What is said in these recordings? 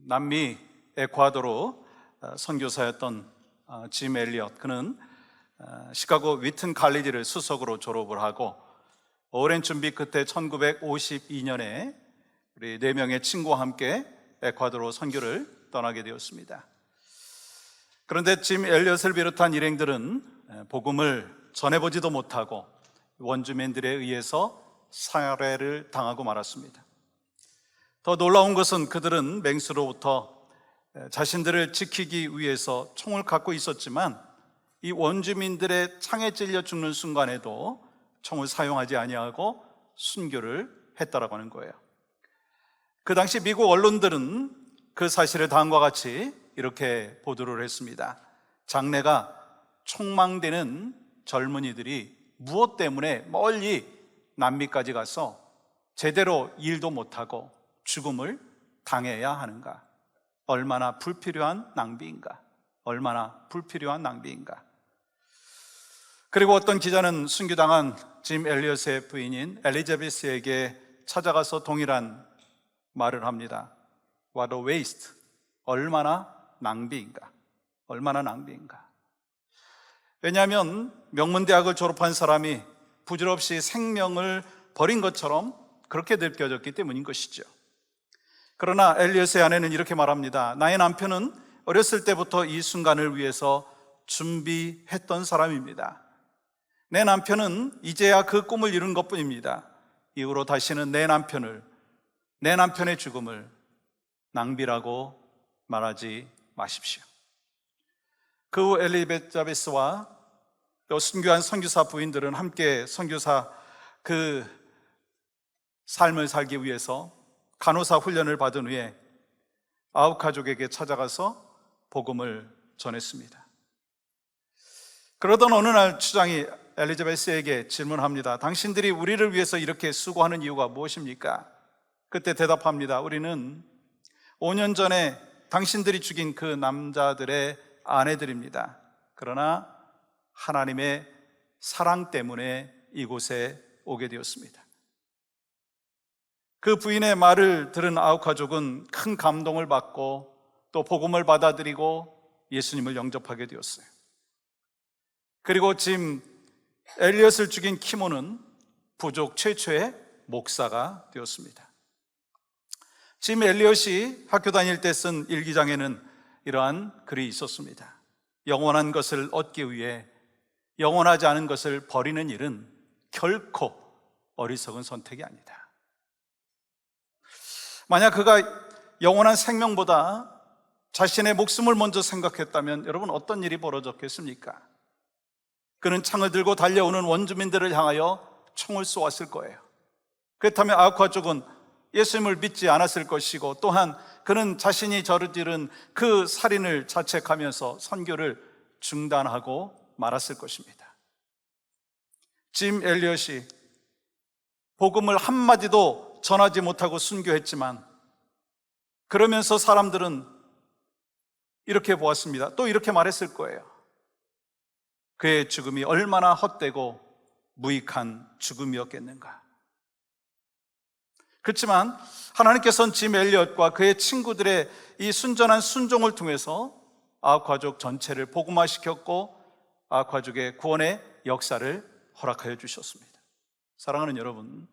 남미 에콰도르 선교사였던 짐 엘리엇, 그는 시카고 위튼 칼리지를 수석으로 졸업을 하고 오랜 준비 끝에 1952년에 우리 4명의 친구와 함께 에콰도르 선교를 떠나게 되었습니다. 그런데 짐 엘리엇을 비롯한 일행들은 복음을 전해보지도 못하고 원주민들에 의해서 살해를 당하고 말았습니다. 더 놀라운 것은 그들은 맹수로부터 자신들을 지키기 위해서 총을 갖고 있었지만 이 원주민들의 창에 찔려 죽는 순간에도 총을 사용하지 아니하고 순교를 했다라고 하는 거예요. 그 당시 미국 언론들은 그 사실을 다음과 같이 이렇게 보도를 했습니다. 장래가 촉망되는 젊은이들이 무엇 때문에 멀리 남미까지 가서 제대로 일도 못하고 죽음을 당해야 하는가? 얼마나 불필요한 낭비인가? 얼마나 불필요한 낭비인가? 그리고 어떤 기자는 순교당한 짐 엘리엇의 부인인 엘리자베스에게 찾아가서 동일한 말을 합니다. What a waste. 얼마나 낭비인가? 얼마나 낭비인가? 왜냐하면 명문대학을 졸업한 사람이 부질없이 생명을 버린 것처럼 그렇게 느껴졌기 때문인 것이죠. 그러나 엘리엇의 아내는 이렇게 말합니다. 나의 남편은 어렸을 때부터 이 순간을 위해서 준비했던 사람입니다. 내 남편은 이제야 그 꿈을 이룬 것뿐입니다. 이후로 다시는 내 남편의 죽음을 낭비라고 말하지 마십시오. 그 후 엘리자베스와 또 순교한 선교사 부인들은 함께 선교사 그 삶을 살기 위해서 간호사 훈련을 받은 후에 아웃가족에게 찾아가서 복음을 전했습니다. 그러던 어느 날 추장이 엘리자베스에게 질문합니다. 당신들이 우리를 위해서 이렇게 수고하는 이유가 무엇입니까? 그때 대답합니다. 우리는 5년 전에 당신들이 죽인 그 남자들의 아내들입니다. 그러나 하나님의 사랑 때문에 이곳에 오게 되었습니다. 그 부인의 말을 들은 아웃가족은 큰 감동을 받고 또 복음을 받아들이고 예수님을 영접하게 되었어요. 그리고 짐 엘리엇을 죽인 키모는 부족 최초의 목사가 되었습니다. 짐 엘리엇이 학교 다닐 때 쓴 일기장에는 이러한 글이 있었습니다. 영원한 것을 얻기 위해 영원하지 않은 것을 버리는 일은 결코 어리석은 선택이 아니다. 만약 그가 영원한 생명보다 자신의 목숨을 먼저 생각했다면 여러분 어떤 일이 벌어졌겠습니까? 그는 창을 들고 달려오는 원주민들을 향하여 총을 쏘았을 거예요. 그렇다면 아웃가족은 예수님을 믿지 않았을 것이고 또한 그는 자신이 저지른 그 살인을 자책하면서 선교를 중단하고 말았을 것입니다. 짐 엘리엇이 복음을 한마디도 전하지 못하고 순교했지만 그러면서 사람들은 이렇게 보았습니다. 또 이렇게 말했을 거예요. 그의 죽음이 얼마나 헛되고 무익한 죽음이었겠는가. 그렇지만 하나님께서는 짐 엘리엇과 그의 친구들의 이 순전한 순종을 통해서 아웃가족 전체를 복음화시켰고 아웃가족의 구원의 역사를 허락하여 주셨습니다. 사랑하는 여러분,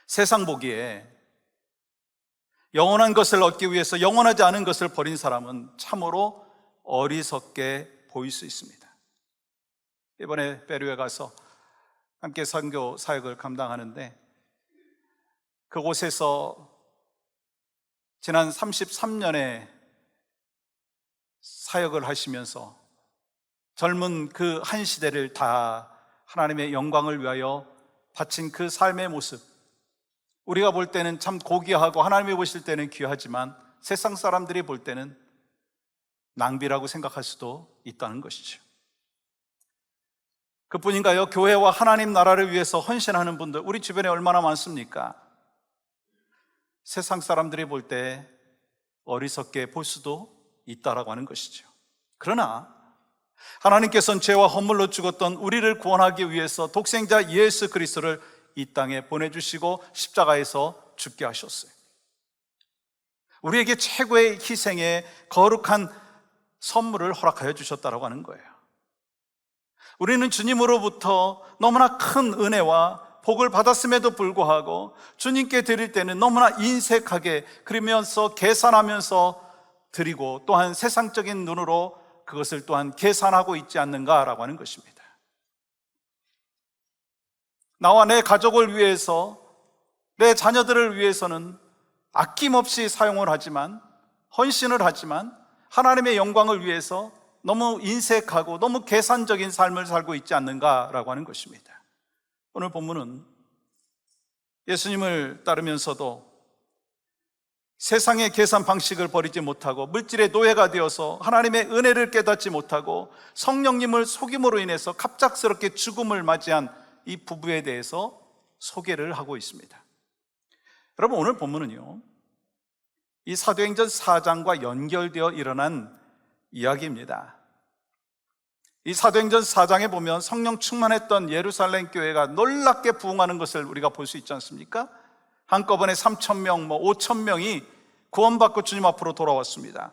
세상 보기에 영원한 것을 얻기 위해서 영원하지 않은 것을 버린 사람은 참으로 어리석게 보일 수 있습니다. 이번에 페루에 가서 함께 선교 사역을 감당하는데 그곳에서 지난 33년의 사역을 하시면서 젊은 그 한 시대를 다 하나님의 영광을 위하여 바친 그 삶의 모습, 우리가 볼 때는 참 고귀하고 하나님이 보실 때는 귀하지만 세상 사람들이 볼 때는 낭비라고 생각할 수도 있다는 것이죠. 그뿐인가요? 교회와 하나님 나라를 위해서 헌신하는 분들 우리 주변에 얼마나 많습니까? 세상 사람들이 볼 때 어리석게 볼 수도 있다라고 하는 것이죠. 그러나 하나님께서는 죄와 허물로 죽었던 우리를 구원하기 위해서 독생자 예수 그리스도를 이 땅에 보내주시고 십자가에서 죽게 하셨어요. 우리에게 최고의 희생의 거룩한 선물을 허락하여 주셨다라고 하는 거예요. 우리는 주님으로부터 너무나 큰 은혜와 복을 받았음에도 불구하고 주님께 드릴 때는 너무나 인색하게 그러면서 계산하면서 드리고, 또한 세상적인 눈으로 그것을 또한 계산하고 있지 않는가라고 하는 것입니다. 나와 내 가족을 위해서, 내 자녀들을 위해서는 아낌없이 사용을 하지만, 헌신을 하지만 하나님의 영광을 위해서 너무 인색하고 너무 계산적인 삶을 살고 있지 않는가라고 하는 것입니다. 오늘 본문은 예수님을 따르면서도 세상의 계산 방식을 버리지 못하고 물질의 노예가 되어서 하나님의 은혜를 깨닫지 못하고 성령님을 속임으로 인해서 갑작스럽게 죽음을 맞이한 이 부부에 대해서 소개를 하고 있습니다. 여러분, 오늘 본문은요, 이 사도행전 4장과 연결되어 일어난 이야기입니다. 이 사도행전 4장에 보면 성령 충만했던 예루살렘 교회가 놀랍게 부흥하는 것을 우리가 볼 수 있지 않습니까? 한꺼번에 3,000명, 5,000명이 구원받고 주님 앞으로 돌아왔습니다.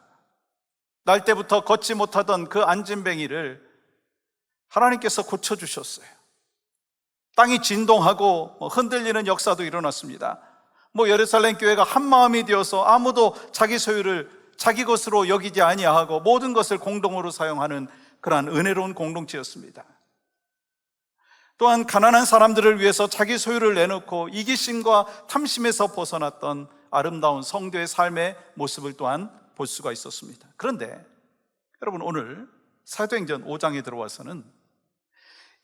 날 때부터 걷지 못하던 그 안진뱅이를 하나님께서 고쳐주셨어요. 땅이 진동하고 흔들리는 역사도 일어났습니다. 예루살렘 교회가 한 마음이 되어서 아무도 자기 소유를 자기 것으로 여기지 아니하고 모든 것을 공동으로 사용하는 그러한 은혜로운 공동체였습니다. 또한 가난한 사람들을 위해서 자기 소유를 내놓고 이기심과 탐심에서 벗어났던 아름다운 성도의 삶의 모습을 또한 볼 수가 있었습니다. 그런데 여러분, 오늘 사도행전 5장에 들어와서는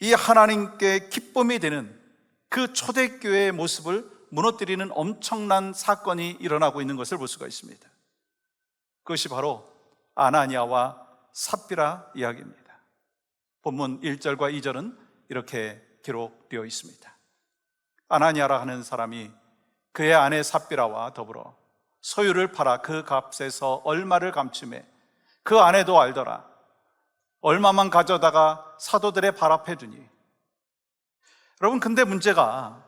이 하나님께 기쁨이 되는 그 초대교회의 모습을 무너뜨리는 엄청난 사건이 일어나고 있는 것을 볼 수가 있습니다. 그것이 바로 아나니아와 삽비라 이야기입니다. 본문 1절과 2절은 이렇게 기록되어 있습니다. 아나니아라 하는 사람이 그의 아내 삽비라와 더불어 소유를 팔아 그 값에서 얼마를 감추매 그 아내도 알더라. 얼마만 가져다가 사도들의 발 앞에 두니. 여러분, 근데 문제가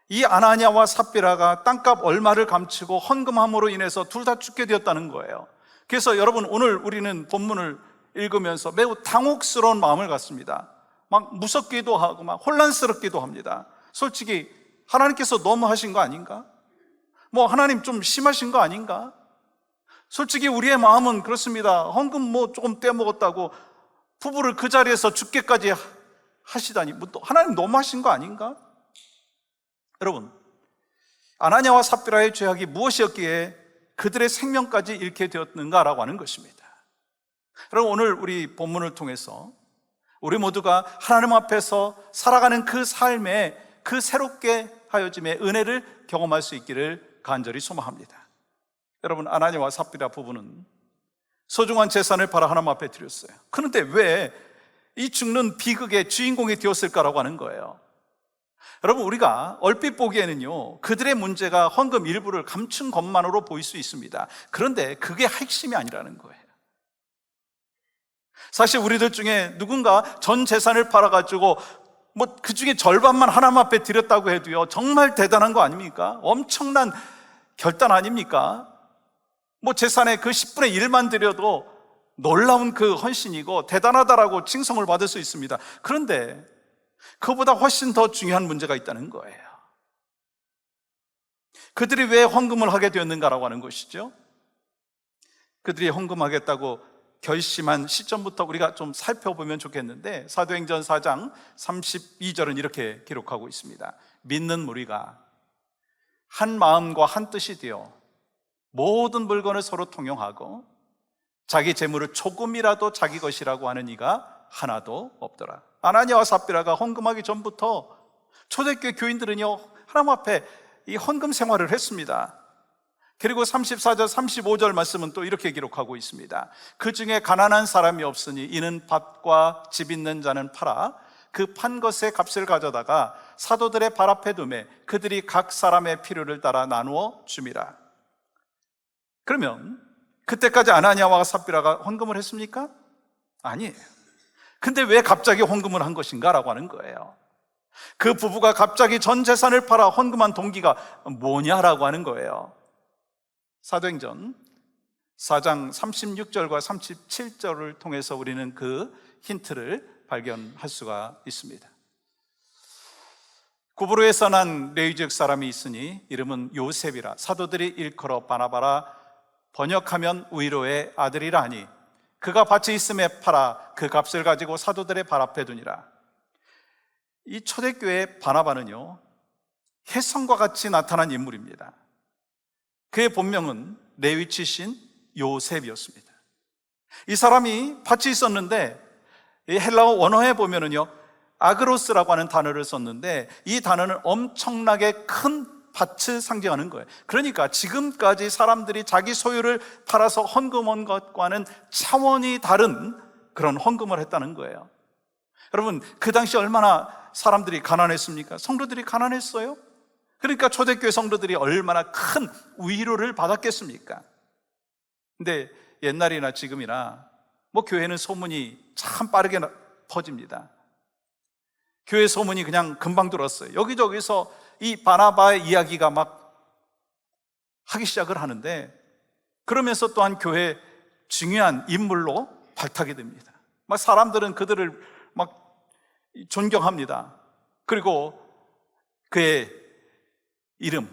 이 아나니아와 삽비라가 땅값 얼마를 감추고 헌금함으로 인해서 둘 다 죽게 되었다는 거예요. 그래서 여러분, 오늘 우리는 본문을 읽으면서 매우 당혹스러운 마음을 갖습니다. 막 무섭기도 하고 막 혼란스럽기도 합니다. 솔직히 하나님께서 너무 하신 거 아닌가? 하나님 좀 심하신 거 아닌가? 솔직히 우리의 마음은 그렇습니다. 헌금 조금 떼먹었다고 부부를 그 자리에서 죽게까지 하시다니, 하나님 너무 하신 거 아닌가? 여러분, 아나니아와 삽비라의 죄악이 무엇이었기에 그들의 생명까지 잃게 되었는가라고 하는 것입니다. 여러분, 오늘 우리 본문을 통해서 우리 모두가 하나님 앞에서 살아가는 그 삶에 그 새롭게 하여짐의 은혜를 경험할 수 있기를 간절히 소망합니다. 여러분, 아나니아와 삽비라 부부는 소중한 재산을 팔아 하나님 앞에 드렸어요. 그런데 왜 이 죽는 비극의 주인공이 되었을까라고 하는 거예요. 여러분, 우리가 얼핏 보기에는요, 그들의 문제가 헌금 일부를 감춘 것만으로 보일 수 있습니다. 그런데 그게 핵심이 아니라는 거예요. 사실 우리들 중에 누군가 전 재산을 팔아가지고 그 중에 절반만 하나님 앞에 드렸다고 해도요, 정말 대단한 거 아닙니까? 엄청난 결단 아닙니까? 재산의 그 10분의 1만 드려도 놀라운 그 헌신이고 대단하다라고 칭송을 받을 수 있습니다. 그런데 그보다 훨씬 더 중요한 문제가 있다는 거예요. 그들이 왜 헌금을 하게 되었는가라고 하는 것이죠. 그들이 헌금하겠다고 결심한 시점부터 우리가 좀 살펴보면 좋겠는데, 사도행전 4장 32절은 이렇게 기록하고 있습니다. 믿는 무리가 한 마음과 한 뜻이 되어 모든 물건을 서로 통용하고 자기 재물을 조금이라도 자기 것이라고 하는 이가 하나도 없더라. 아나니아와 삽비라가 헌금하기 전부터 초대교회 교인들은요, 하나님 앞에 이 헌금 생활을 했습니다. 그리고 34절 35절 말씀은 또 이렇게 기록하고 있습니다. 그 중에 가난한 사람이 없으니 이는 밭과 집 있는 자는 팔아 그 판 것의 값을 가져다가 사도들의 발 앞에 두매 그들이 각 사람의 필요를 따라 나누어 줌이라. 그러면 그때까지 아나니아와 삽비라가 헌금을 했습니까? 아니에요. 근데 왜 갑자기 헌금을 한 것인가? 라고 하는 거예요. 그 부부가 갑자기 전 재산을 팔아 헌금한 동기가 뭐냐라고 하는 거예요. 사도행전 4장 36절과 37절을 통해서 우리는 그 힌트를 발견할 수가 있습니다. 구브로에서 난 레위 지역 사람이 있으니 이름은 요셉이라. 사도들이 일컬어 바나바라, 번역하면 위로의 아들이라 하니 그가 밭이 있음에 팔아 그 값을 가지고 사도들의 발 앞에 두니라. 이 초대교회 바나바는요, 혜성과 같이 나타난 인물입니다. 그의 본명은 레위 출신 요셉이었습니다. 이 사람이 밭이 있었는데, 이 헬라어 원어에 보면은요, 아그로스라고 하는 단어를 썼는데, 이 단어는 엄청나게 큰 밭을 상징하는 거예요. 그러니까 지금까지 사람들이 자기 소유를 팔아서 헌금한 것과는 차원이 다른 그런 헌금을 했다는 거예요. 여러분, 그 당시 얼마나 사람들이 가난했습니까? 성도들이 가난했어요. 그러니까 초대교회 성도들이 얼마나 큰 위로를 받았겠습니까? 근데 옛날이나 지금이나 교회는 소문이 참 빠르게 퍼집니다. 교회 소문이 그냥 금방 들었어요. 여기저기서 이 바나바의 이야기가 막 하기 시작을 하는데, 그러면서 또한 교회 중요한 인물로 발탁이 됩니다. 막 사람들은 그들을 막 존경합니다. 그리고 그의 이름,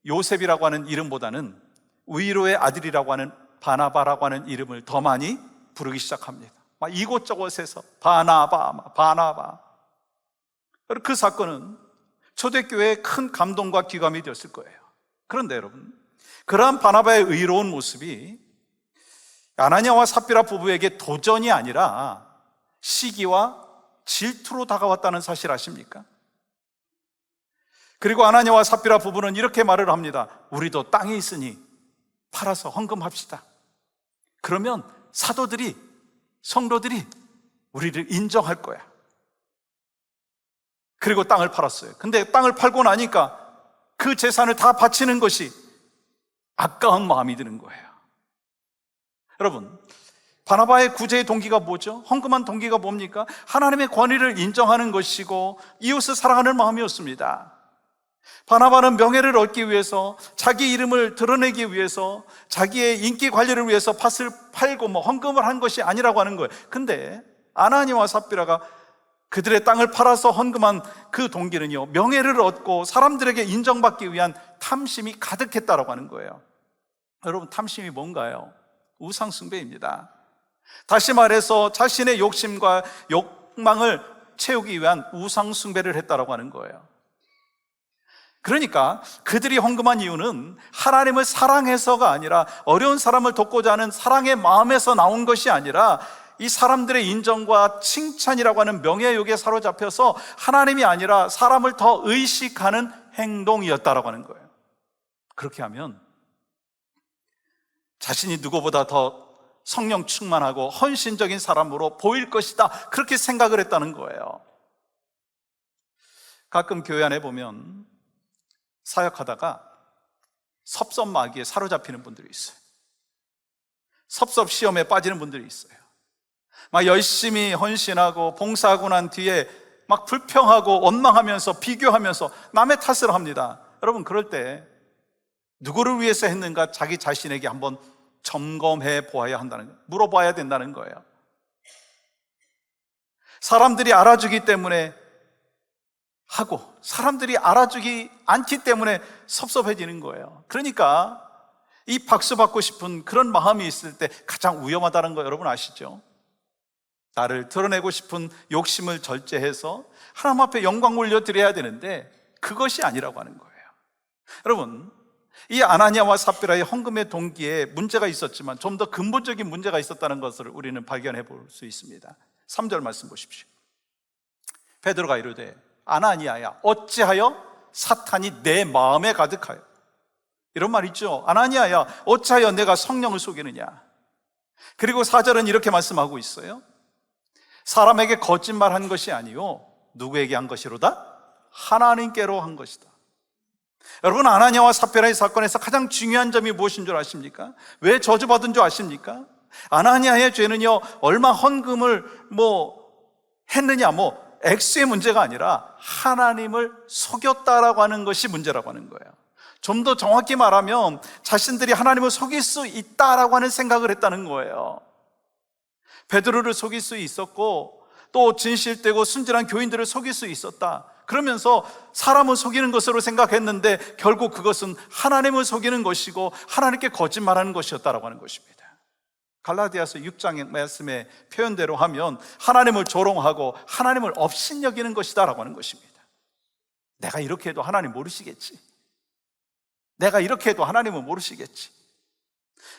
요셉이라고 하는 이름보다는 위로의 아들이라고 하는 바나바라고 하는 이름을 더 많이 부르기 시작합니다. 막 이곳저곳에서 바나바. 그 사건은 초대교회에 큰 감동과 귀감이 되었을 거예요. 그런데 여러분, 그러한 바나바의 의로운 모습이 아나니아와 삽비라 부부에게 도전이 아니라 시기와 질투로 다가왔다는 사실 아십니까? 그리고 아나니아와 삽비라 부부는 이렇게 말을 합니다. 우리도 땅이 있으니 팔아서 헌금합시다. 그러면 사도들이, 성도들이 우리를 인정할 거야. 그리고 땅을 팔았어요. 근데 땅을 팔고 나니까 그 재산을 다 바치는 것이 아까운 마음이 드는 거예요. 여러분, 바나바의 구제의 동기가 뭐죠? 헌금한 동기가 뭡니까? 하나님의 권위를 인정하는 것이고 이웃을 사랑하는 마음이었습니다. 바나바는 명예를 얻기 위해서, 자기 이름을 드러내기 위해서, 자기의 인기 관리를 위해서 밭을 팔고 헌금을 한 것이 아니라고 하는 거예요. 근데 아나니아와 삽비라가 그들의 땅을 팔아서 헌금한 그 동기는요, 명예를 얻고 사람들에게 인정받기 위한 탐심이 가득했다라고 하는 거예요. 여러분, 탐심이 뭔가요? 우상숭배입니다. 다시 말해서 자신의 욕심과 욕망을 채우기 위한 우상숭배를 했다라고 하는 거예요. 그러니까 그들이 헌금한 이유는 하나님을 사랑해서가 아니라, 어려운 사람을 돕고자 하는 사랑의 마음에서 나온 것이 아니라 이 사람들의 인정과 칭찬이라고 하는 명예욕에 사로잡혀서 하나님이 아니라 사람을 더 의식하는 행동이었다라고 하는 거예요. 그렇게 하면 자신이 누구보다 더 성령 충만하고 헌신적인 사람으로 보일 것이다, 그렇게 생각을 했다는 거예요. 가끔 교회 안에 보면 사역하다가 섭섭마귀에 사로잡히는 분들이 있어요. 섭섭 시험에 빠지는 분들이 있어요. 막 열심히 헌신하고 봉사하고 난 뒤에 막 불평하고 원망하면서 비교하면서 남의 탓을 합니다. 여러분, 그럴 때 누구를 위해서 했는가 자기 자신에게 한번 점검해 보아야 한다는 거예요. 물어봐야 된다는 거예요. 사람들이 알아주기 때문에 하고 사람들이 알아주기 않기 때문에 섭섭해지는 거예요. 그러니까 이 박수 받고 싶은 그런 마음이 있을 때 가장 위험하다는 거 여러분 아시죠? 나를 드러내고 싶은 욕심을 절제해서 하나님 앞에 영광 올려드려야 되는데 그것이 아니라고 하는 거예요. 여러분, 이 아나니아와 삽비라의 헌금의 동기에 문제가 있었지만 좀 더 근본적인 문제가 있었다는 것을 우리는 발견해 볼 수 있습니다. 3절 말씀 보십시오. 베드로가 이르되 아나니아야, 어찌하여 사탄이 내 마음에 가득하여. 이런 말 있죠. 아나니아야, 어찌하여 내가 성령을 속이느냐. 그리고 4절은 이렇게 말씀하고 있어요. 사람에게 거짓말한 것이 아니요, 누구에게 한 것이로다? 하나님께로 한 것이다. 여러분, 아나니아와 삽비라의 사건에서 가장 중요한 점이 무엇인 줄 아십니까? 왜 저주받은 줄 아십니까? 아나니아의 죄는요, 얼마 헌금을 했느냐, 액수의 문제가 아니라 하나님을 속였다라고 하는 것이 문제라고 하는 거예요. 좀 더 정확히 말하면 자신들이 하나님을 속일 수 있다라고 하는 생각을 했다는 거예요. 베드로를 속일 수 있었고 또 진실되고 순진한 교인들을 속일 수 있었다. 그러면서 사람을 속이는 것으로 생각했는데 결국 그것은 하나님을 속이는 것이고 하나님께 거짓말하는 것이었다라고 하는 것입니다. 갈라디아서 6장의 말씀의 표현대로 하면 하나님을 조롱하고 하나님을 업신여기는 것이다라고 하는 것입니다. 내가 이렇게 해도 하나님 모르시겠지. 내가 이렇게 해도 하나님은 모르시겠지.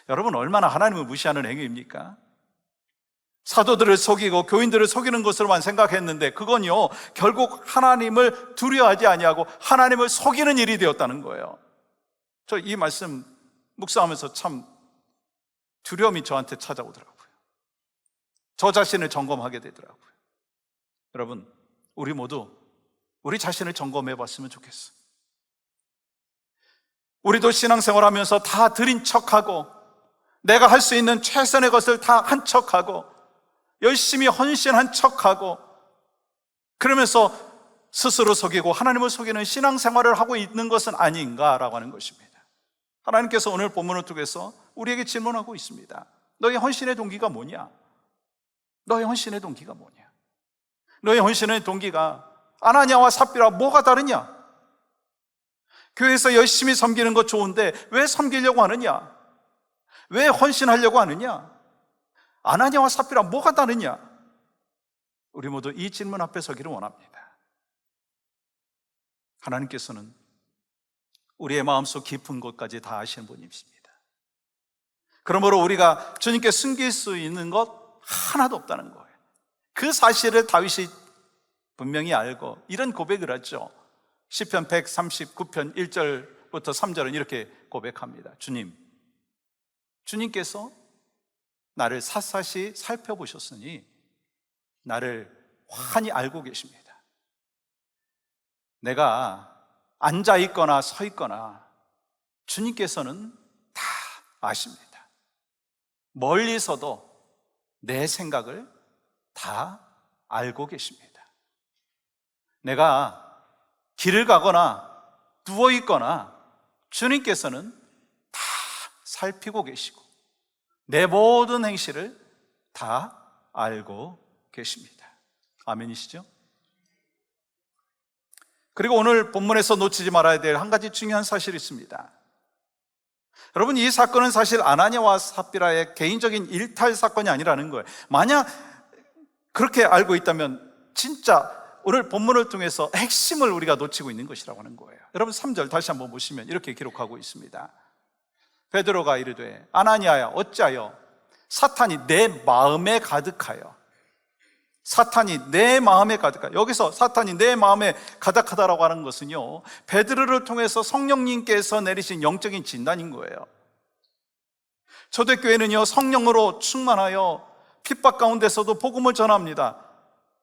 여러분, 얼마나 하나님을 무시하는 행위입니까? 사도들을 속이고 교인들을 속이는 것으로만 생각했는데 그건요, 결국 하나님을 두려워하지 아니하고 하나님을 속이는 일이 되었다는 거예요. 저 이 말씀 묵상하면서 참 두려움이 저한테 찾아오더라고요. 저 자신을 점검하게 되더라고요. 여러분, 우리 모두 우리 자신을 점검해 봤으면 좋겠어요. 우리도 신앙생활하면서 다 들인 척하고 내가 할 수 있는 최선의 것을 다 한 척하고 열심히 헌신한 척하고 그러면서 스스로 속이고 하나님을 속이는 신앙생활을 하고 있는 것은 아닌가라고 하는 것입니다. 하나님께서 오늘 본문을 통해서 우리에게 질문하고 있습니다. 너의 헌신의 동기가 뭐냐? 너의 헌신의 동기가 뭐냐? 너의 헌신의 동기가 아나니아와 삽비라 뭐가 다르냐? 교회에서 열심히 섬기는 것 좋은데 왜 섬기려고 하느냐? 왜 헌신하려고 하느냐? 아나니아와 삽비라 뭐가 다르냐? 우리 모두 이 질문 앞에 서기를 원합니다. 하나님께서는 우리의 마음속 깊은 곳까지 다 아시는 분이십니다. 그러므로 우리가 주님께 숨길 수 있는 것 하나도 없다는 거예요. 그 사실을 다윗이 분명히 알고 이런 고백을 하죠. 시편 139편 1절부터 3절은 이렇게 고백합니다. 주님께서 나를 샅샅이 살펴보셨으니 나를 환히 알고 계십니다. 내가 앉아 있거나 서 있거나 주님께서는 다 아십니다. 멀리서도 내 생각을 다 알고 계십니다. 내가 길을 가거나 누워 있거나 주님께서는 다 살피고 계시고 내 모든 행실을 다 알고 계십니다. 아멘이시죠? 그리고 오늘 본문에서 놓치지 말아야 될 한 가지 중요한 사실이 있습니다. 여러분, 이 사건은 사실 아나니아와 삽비라의 개인적인 일탈 사건이 아니라는 거예요. 만약 그렇게 알고 있다면 진짜 오늘 본문을 통해서 핵심을 우리가 놓치고 있는 것이라고 하는 거예요. 여러분 3절 다시 한번 보시면 이렇게 기록하고 있습니다. 베드로가 이르되 아나니아야 어찌하여 사탄이 내 마음에 가득하여. 사탄이 내 마음에 가득하여. 여기서 사탄이 내 마음에 가득하다라고 하는 것은요, 베드로를 통해서 성령님께서 내리신 영적인 진단인 거예요. 초대교회는요, 성령으로 충만하여 핍박 가운데서도 복음을 전합니다.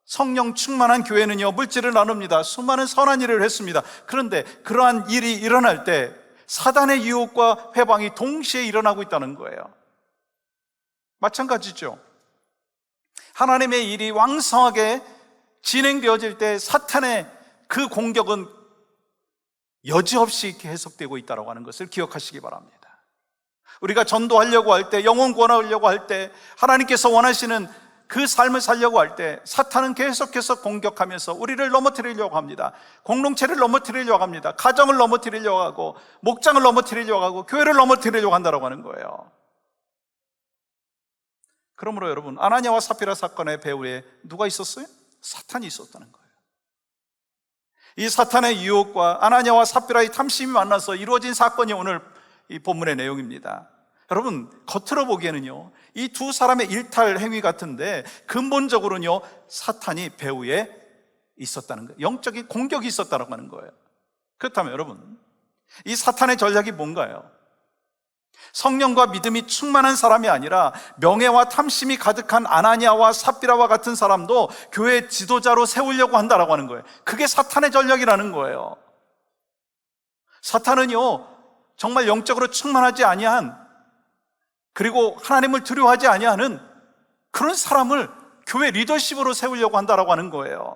성령 충만한 교회는요, 물질을 나눕니다. 수많은 선한 일을 했습니다. 그런데 그러한 일이 일어날 때 사단의 유혹과 회방이 동시에 일어나고 있다는 거예요. 마찬가지죠. 하나님의 일이 왕성하게 진행되어질 때 사탄의 그 공격은 여지없이 계속되고 있다고 하는 것을 기억하시기 바랍니다. 우리가 전도하려고 할 때, 영혼 구원하려고 할 때, 하나님께서 원하시는 그 삶을 살려고 할 때 사탄은 계속해서 공격하면서 우리를 넘어뜨리려고 합니다. 공동체를 넘어뜨리려고 합니다. 가정을 넘어뜨리려고 하고 목장을 넘어뜨리려고 하고 교회를 넘어뜨리려고 한다고 하는 거예요. 그러므로 여러분, 아나니아와 삽비라 사건의 배후에 누가 있었어요? 사탄이 있었다는 거예요. 이 사탄의 유혹과 아나니아와 삽비라의 탐심이 만나서 이루어진 사건이 오늘 이 본문의 내용입니다. 여러분, 겉으로 보기에는요, 이 두 사람의 일탈 행위 같은데 근본적으로는요, 사탄이 배후에 있었다는 거예요. 영적인 공격이 있었다고 하는 거예요. 그렇다면 여러분, 이 사탄의 전략이 뭔가요? 성령과 믿음이 충만한 사람이 아니라 명예와 탐심이 가득한 아나니아와 삽비라와 같은 사람도 교회 지도자로 세우려고 한다라고 하는 거예요. 그게 사탄의 전략이라는 거예요. 사탄은요, 정말 영적으로 충만하지 아니한, 그리고 하나님을 두려워하지 아니하는 그런 사람을 교회 리더십으로 세우려고 한다라고 하는 거예요.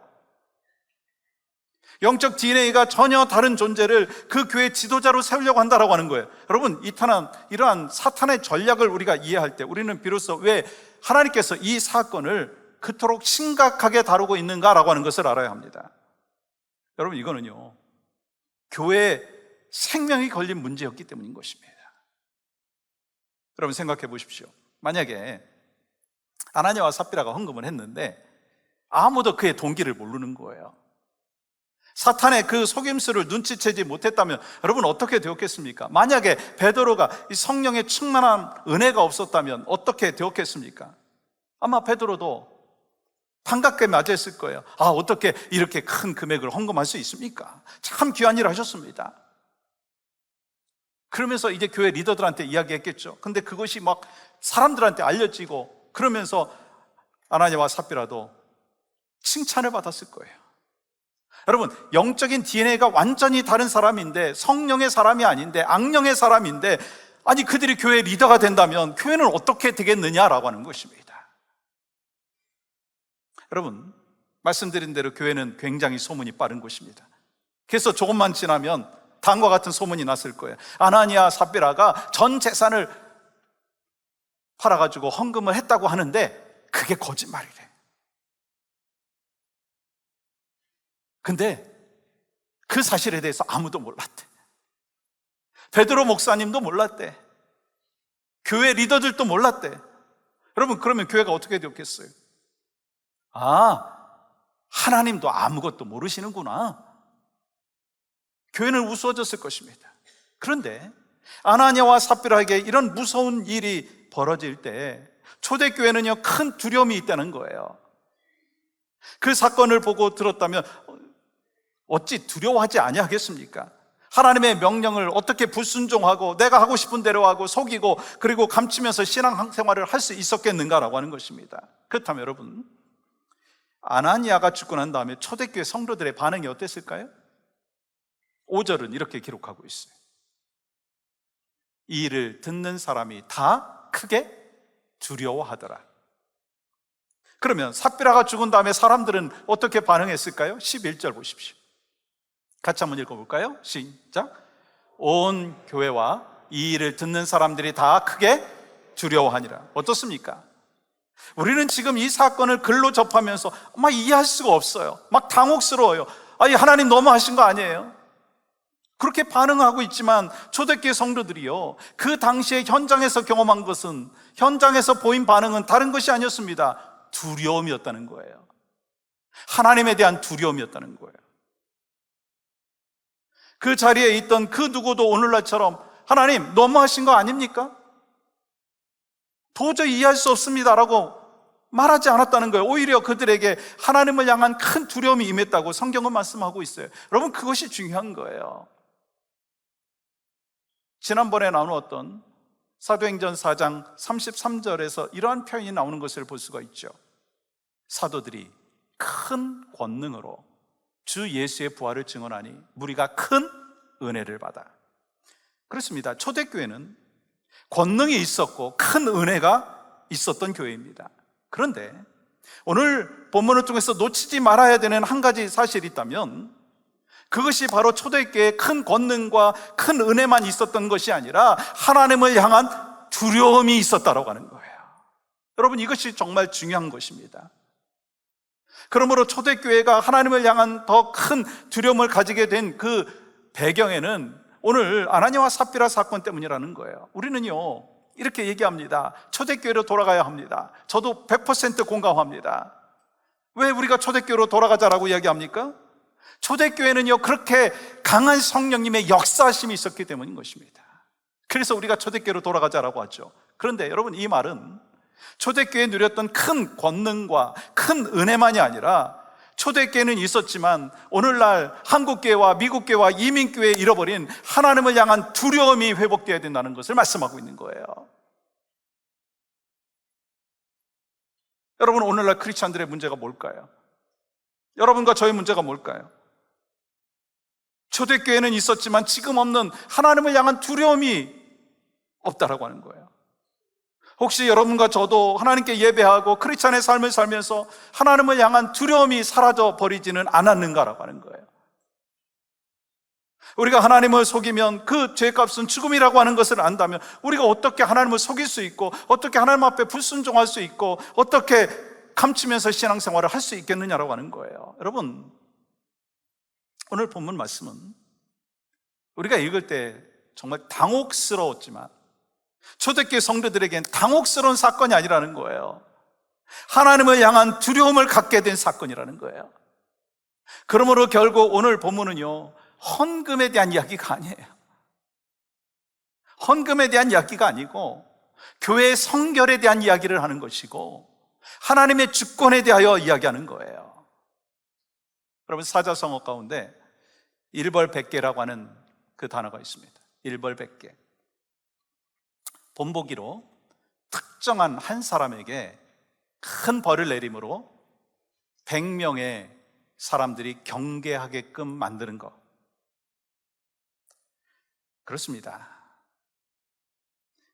영적 DNA가 전혀 다른 존재를 그 교회 지도자로 세우려고 한다라고 하는 거예요. 여러분, 이러한 사탄의 전략을 우리가 이해할 때 우리는 비로소 왜 하나님께서 이 사건을 그토록 심각하게 다루고 있는가라고 하는 것을 알아야 합니다. 여러분, 이거는요, 교회의 생명이 걸린 문제였기 때문인 것입니다. 여러분, 생각해 보십시오. 만약에 아나니아와 삽비라가 헌금을 했는데 아무도 그의 동기를 모르는 거예요. 사탄의 그 속임수를 눈치채지 못했다면 여러분 어떻게 되었겠습니까? 만약에 베드로가 이 성령의 충만한 은혜가 없었다면 어떻게 되었겠습니까? 아마 베드로도 반갑게 맞이했을 거예요. 어떻게 이렇게 큰 금액을 헌금할 수 있습니까? 참 귀한 일 하셨습니다. 그러면서 이제 교회 리더들한테 이야기했겠죠. 근데 그것이 막 사람들한테 알려지고 그러면서 아나니아와 삽비라도 칭찬을 받았을 거예요. 여러분, 영적인 DNA가 완전히 다른 사람인데, 성령의 사람이 아닌데 악령의 사람인데, 아니 그들이 교회 리더가 된다면 교회는 어떻게 되겠느냐라고 하는 것입니다. 여러분, 말씀드린 대로 교회는 굉장히 소문이 빠른 곳입니다. 그래서 조금만 지나면 다음과 같은 소문이 났을 거예요. 아나니아 삽비라가 전 재산을 팔아가지고 헌금을 했다고 하는데 그게 거짓말이래. 근데 그 사실에 대해서 아무도 몰랐대. 베드로 목사님도 몰랐대. 교회 리더들도 몰랐대. 여러분, 그러면 교회가 어떻게 되었겠어요? 하나님도 아무것도 모르시는구나. 교회는 우스워졌을 것입니다. 그런데 아나니아와 삽비라에게 이런 무서운 일이 벌어질 때 초대교회는요, 큰 두려움이 있다는 거예요. 그 사건을 보고 들었다면 어찌 두려워하지 아니하겠습니까? 하나님의 명령을 어떻게 불순종하고 내가 하고 싶은 대로 하고 속이고 그리고 감추면서 신앙생활을 할 수 있었겠는가라고 하는 것입니다. 그렇다면 여러분, 아나니아가 죽고 난 다음에 초대교회 성도들의 반응이 어땠을까요? 5절은 이렇게 기록하고 있어요. 이 일을 듣는 사람이 다 크게 두려워하더라. 그러면 삽비라가 죽은 다음에 사람들은 어떻게 반응했을까요? 11절 보십시오. 같이 한번 읽어볼까요? 시작. 온 교회와 이 일을 듣는 사람들이 다 크게 두려워하니라. 어떻습니까? 우리는 지금 이 사건을 글로 접하면서 막 이해할 수가 없어요. 막 당혹스러워요. 하나님 너무하신 거 아니에요? 그렇게 반응하고 있지만 초대교회 성도들이요, 그 당시에 현장에서 경험한 것은, 현장에서 보인 반응은 다른 것이 아니었습니다. 두려움이었다는 거예요. 하나님에 대한 두려움이었다는 거예요. 그 자리에 있던 그 누구도 오늘날처럼 하나님 너무하신 거 아닙니까? 도저히 이해할 수 없습니다라고 말하지 않았다는 거예요. 오히려 그들에게 하나님을 향한 큰 두려움이 임했다고 성경은 말씀하고 있어요. 여러분, 그것이 중요한 거예요. 지난번에 나누었던 사도행전 4장 33절에서 이러한 표현이 나오는 것을 볼 수가 있죠. 사도들이 큰 권능으로 주 예수의 부활을 증언하니 무리가 큰 은혜를 받아. 그렇습니다. 초대교회는 권능이 있었고 큰 은혜가 있었던 교회입니다. 그런데 오늘 본문을 통해서 놓치지 말아야 되는 한 가지 사실이 있다면 그것이 바로 초대교회의 큰 권능과 큰 은혜만 있었던 것이 아니라 하나님을 향한 두려움이 있었다고 하는 거예요. 여러분, 이것이 정말 중요한 것입니다. 그러므로 초대교회가 하나님을 향한 더 큰 두려움을 가지게 된 그 배경에는 오늘 아나니아와 삽비라 사건 때문이라는 거예요. 우리는요, 이렇게 얘기합니다. 초대교회로 돌아가야 합니다. 저도 100% 공감합니다. 왜 우리가 초대교회로 돌아가자라고 이야기합니까? 초대교회는요, 그렇게 강한 성령님의 역사심이 있었기 때문인 것입니다. 그래서 우리가 초대교회로 돌아가자라고 하죠. 그런데 여러분, 이 말은 초대교회에 누렸던 큰 권능과 큰 은혜만이 아니라 초대교회는 있었지만 오늘날 한국교회와 미국교회와 이민교회에 잃어버린 하나님을 향한 두려움이 회복되어야 된다는 것을 말씀하고 있는 거예요. 여러분, 오늘날 크리스찬들의 문제가 뭘까요? 여러분과 저의 문제가 뭘까요? 초대교회는 있었지만 지금 없는 하나님을 향한 두려움이 없다라고 하는 거예요. 혹시 여러분과 저도 하나님께 예배하고 크리스찬의 삶을 살면서 하나님을 향한 두려움이 사라져 버리지는 않았는가라고 하는 거예요. 우리가 하나님을 속이면 그 죄값은 죽음이라고 하는 것을 안다면 우리가 어떻게 하나님을 속일 수 있고, 어떻게 하나님 앞에 불순종할 수 있고, 어떻게 감추면서 신앙생활을 할 수 있겠느냐라고 하는 거예요. 여러분, 오늘 본문 말씀은 우리가 읽을 때 정말 당혹스러웠지만 초대교회 성도들에겐 당혹스러운 사건이 아니라는 거예요. 하나님을 향한 두려움을 갖게 된 사건이라는 거예요. 그러므로 결국 오늘 본문은요, 헌금에 대한 이야기가 아니에요. 헌금에 대한 이야기가 아니고 교회의 성결에 대한 이야기를 하는 것이고 하나님의 주권에 대하여 이야기하는 거예요. 여러분, 사자성어 가운데 일벌백계라고 하는 그 단어가 있습니다. 일벌백계. 본보기로 특정한 한 사람에게 큰 벌을 내림으로 100명의 사람들이 경계하게끔 만드는 것. 그렇습니다.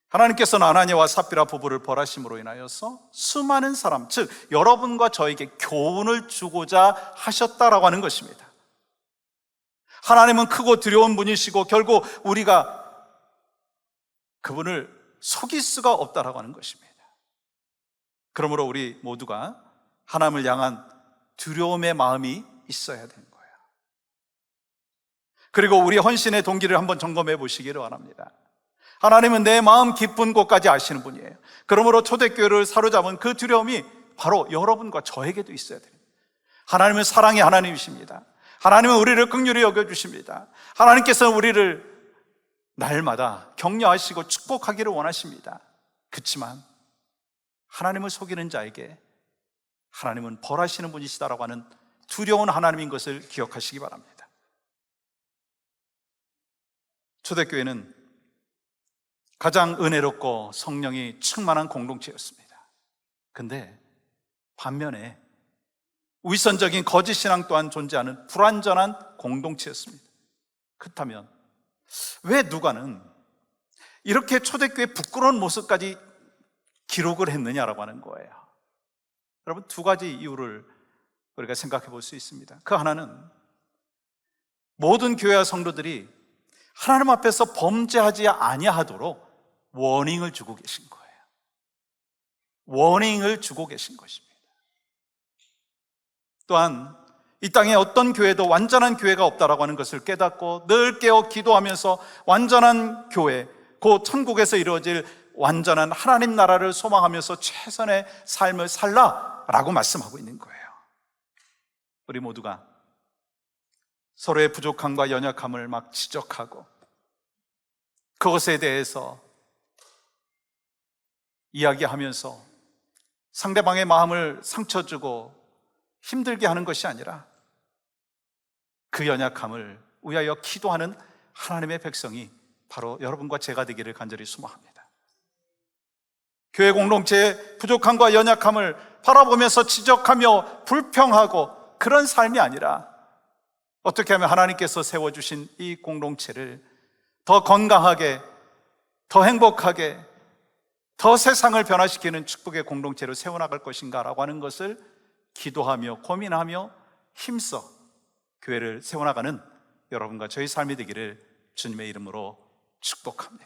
하나님께서는 아나니아와 삽비라 부부를 벌하심으로 인하여서 수많은 사람, 즉 여러분과 저에게 교훈을 주고자 하셨다라고 하는 것입니다. 하나님은 크고 두려운 분이시고 결국 우리가 그분을 속일 수가 없다라고 하는 것입니다. 그러므로 우리 모두가 하나님을 향한 두려움의 마음이 있어야 되는 거예요. 그리고 우리 헌신의 동기를 한번 점검해 보시기를 바랍니다. 하나님은 내 마음 깊은 곳까지 아시는 분이에요. 그러므로 초대교회를 사로잡은 그 두려움이 바로 여러분과 저에게도 있어야 됩니다. 하나님은 사랑의 하나님이십니다. 하나님은 우리를 긍휼히 여겨주십니다. 하나님께서는 우리를 날마다 격려하시고 축복하기를 원하십니다. 그렇지만 하나님을 속이는 자에게 하나님은 벌하시는 분이시다라고 하는 두려운 하나님인 것을 기억하시기 바랍니다. 초대교회는 가장 은혜롭고 성령이 충만한 공동체였습니다. 근데 반면에 위선적인 거짓 신앙 또한 존재하는 불완전한 공동체였습니다. 그렇다면 왜 누가는 이렇게 초대교회의 부끄러운 모습까지 기록을 했느냐라고 하는 거예요. 여러분, 두 가지 이유를 우리가 생각해 볼 수 있습니다. 그 하나는 모든 교회와 성도들이 하나님 앞에서 범죄하지 아니하도록 워닝을 주고 계신 거예요. 워닝을 주고 계신 것입니다. 또한 이 땅에 어떤 교회도 완전한 교회가 없다라고 하는 것을 깨닫고 늘 깨어 기도하면서 완전한 교회, 곧 천국에서 이루어질 완전한 하나님 나라를 소망하면서 최선의 삶을 살라라고 말씀하고 있는 거예요. 우리 모두가 서로의 부족함과 연약함을 막 지적하고 그것에 대해서 이야기하면서 상대방의 마음을 상처 주고 힘들게 하는 것이 아니라 그 연약함을 위하여 기도하는 하나님의 백성이 바로 여러분과 제가 되기를 간절히 소망합니다. 교회 공동체의 부족함과 연약함을 바라보면서 지적하며 불평하고 그런 삶이 아니라 어떻게 하면 하나님께서 세워주신 이 공동체를 더 건강하게, 더 행복하게, 더 세상을 변화시키는 축복의 공동체로 세워나갈 것인가라고 하는 것을 기도하며 고민하며 힘써 교회를 세워나가는 여러분과 저희 삶이 되기를 주님의 이름으로 축복합니다.